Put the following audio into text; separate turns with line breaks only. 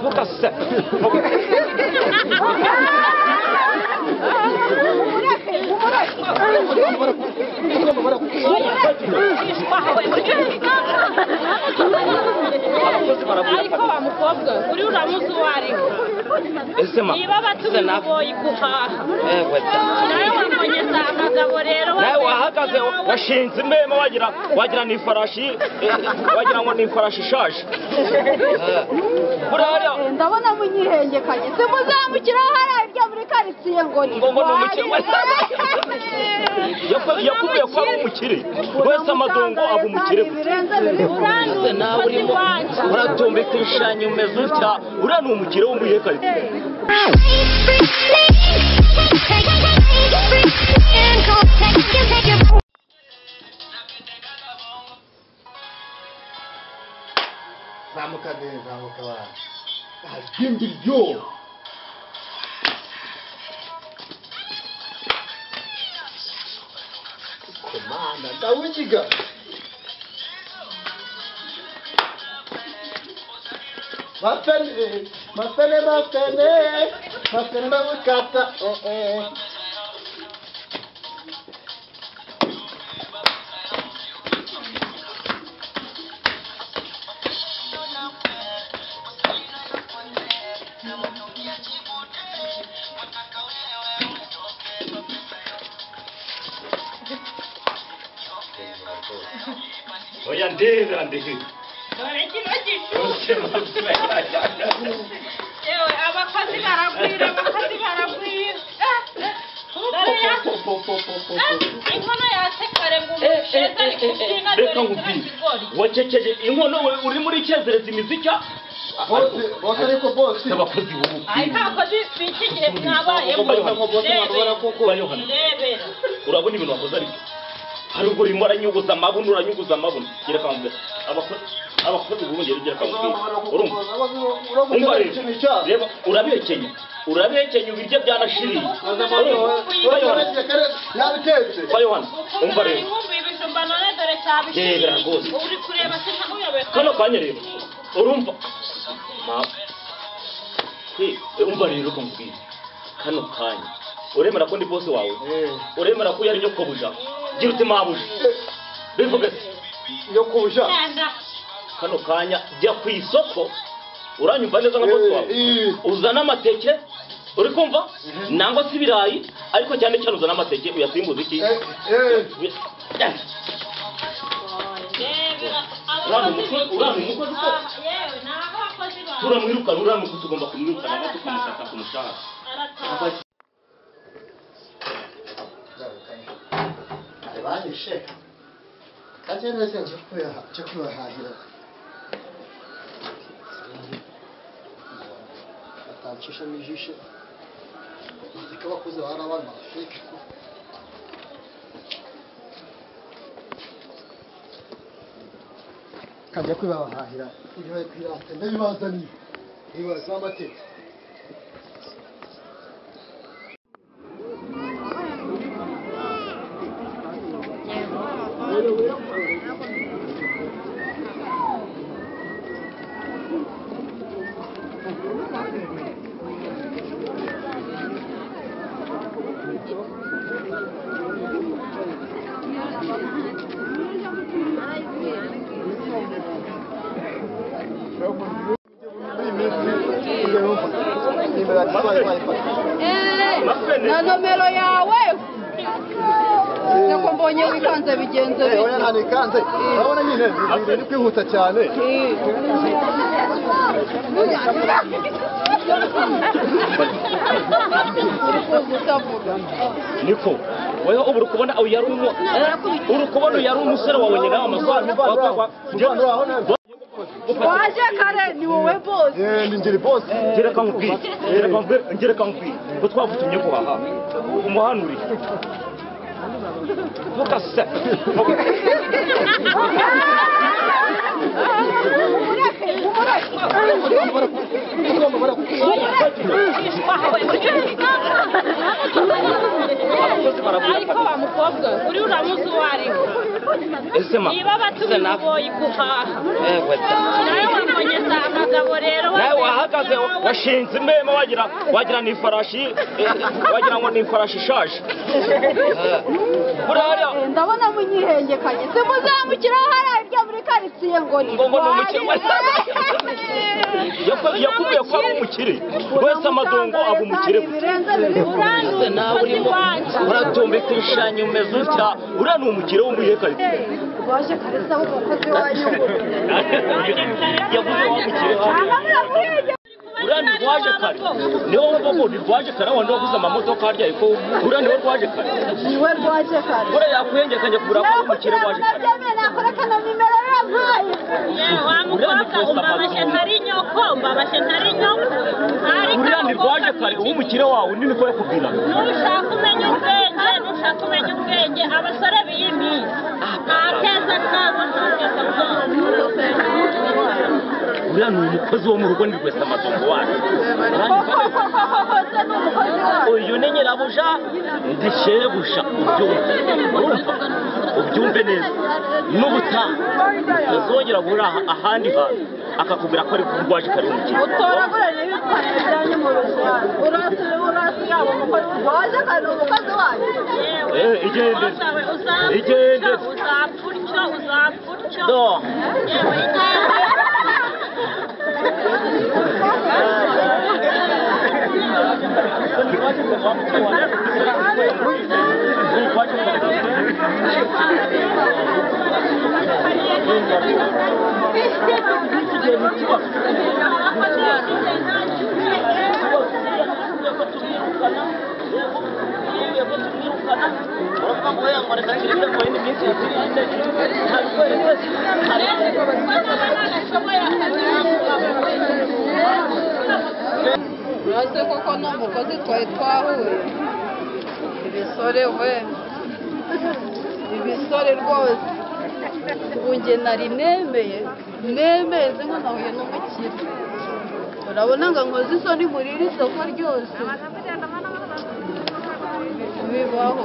vuga se
ariko wa mukobwa uri uramuzi wari
esema
niba batubigoye guhaha nawe wamonyeza amagabo rero
nawe wahagaze washinze imema wagira ni ifarashi wagira ngo ni ifarashi ishaje buraya
ndabona munyihengekanye se muzamukira hariya irya muri karitsiye ngo ni
yakubwiye ko ari umukire wese amadongo aba umukire
uranduze
nawe urimo uratumbika ibishushanyo umeze utya uriya ni umukire wo muri karitsiye
zamuka neza zamuka agimbi ryo komanda ndawigiga mapene ndabukata
oya ndera
dore kino gishushye yewe abakozi baragwira inkono yasekare ngo umusheza ni kubyina
reka nkubwire wacekeje inkono we uri muri cyezereza imizika
bose ariko bose
abakozi b'ubu
ariko abakozi b'iki gihe mwabayemo rebera
urabona ibintu wakoze ariko haruguru urimo uranyuguza amabuno gereka nkubwire abakozi b'ubu ngero gereka nkubwire urumva reba urabekenya ibiryo byanashiriye bayohana umva rero
ibijumba none dore cyabishiriye
rwose
uri kureba se ntamuyobe
kano kanya rero urumva umva rero nkubwire kano kanya uremera ko ndi boss wawe uremera ko yari nyokobuja gira uti mabuja bivuga se
nyokobuja
kano kanya jya ku isoko uranyumva neza nka boss wawe uzana amateke uri kumva nangwa si birayi ariko cyane cyane uzana amateke uyasimbuza iki uramukozi ko turamwirukana uramuko tugomba kumwirukana tukamufata ku mushahara
banyishe kandi neza cyo kubahahira atancisha mijishe zikaba kuze barabana Afrika kajya kwibahahira ibyo bari kwirata ndabibazaniye ibibazo amateka
na nomero yawe nako mbonye wikanze bigenze bite
oya nta nikanze urabona nyine ni kwihuta cyane
niko wewe ubu ukubona au yari umusore wawe nyina amasomo
waje kare ni wowe boss
ni ngiri boss
gereka nkubwire ko twagutumye guhaha umuhanuriye vuga se
ariko wa mukobwa uri uramuzi wari niba batubigoye guhaha nawe wamonyeza amagabo rero
uhagaze washinze imema wagira ni ifarashi wagira ngo ni ifarashi ishaje buriya
ndabona munyihengekanye se muzamukiraho hariya iryo muri karitsiye ngo ni
umukire yakubwiye ko ari umukire wese amadongo aba umukire nawe urimo uratumbika ibishushanyo umeze utya uriya ni umukire wo muri iyo karitsiye
waje karisa w'umukozi wanyu
yavuze wa mukire uriya ni rwaje kare niwo wumva ngo ni rwaje kare wandi waguze amamodoka harya ariko uriya niwe rwaje kare
niwe rwaje kare
uriya yakuhengekanye kubura ko ari umukire waje kare
nakorekana nimero yampaye
wa mukobwa umbabashe ntari nyoko
uriya ni rwaje kare uwo umukire wawe nini ko yakubwira
nushaka umenya ubwenge abasore biyimiye nta keza kabo nta keza kabo
uriya ni umukozi wo mu rugo ni rwese amatongo wacu uyu ni nyirabuja ndi shebuja ubyumve neza n'ubutaha utazongera guhura ahandi hantu akakubwira ko ari rwaje kare umukire
utoragura n'ibipane bijyanye mu rushanwa urasi yabo umukozi waje kare umukozi wanyu
igendeze
uzapfutyo
do
uraze koko ni umukozi twari twahuye ibisore we ibisore rwose ubu njye nari nemeze ngo nahuye n'umukire urabona ngo nkoze isoni muri iri soko ryose bibaho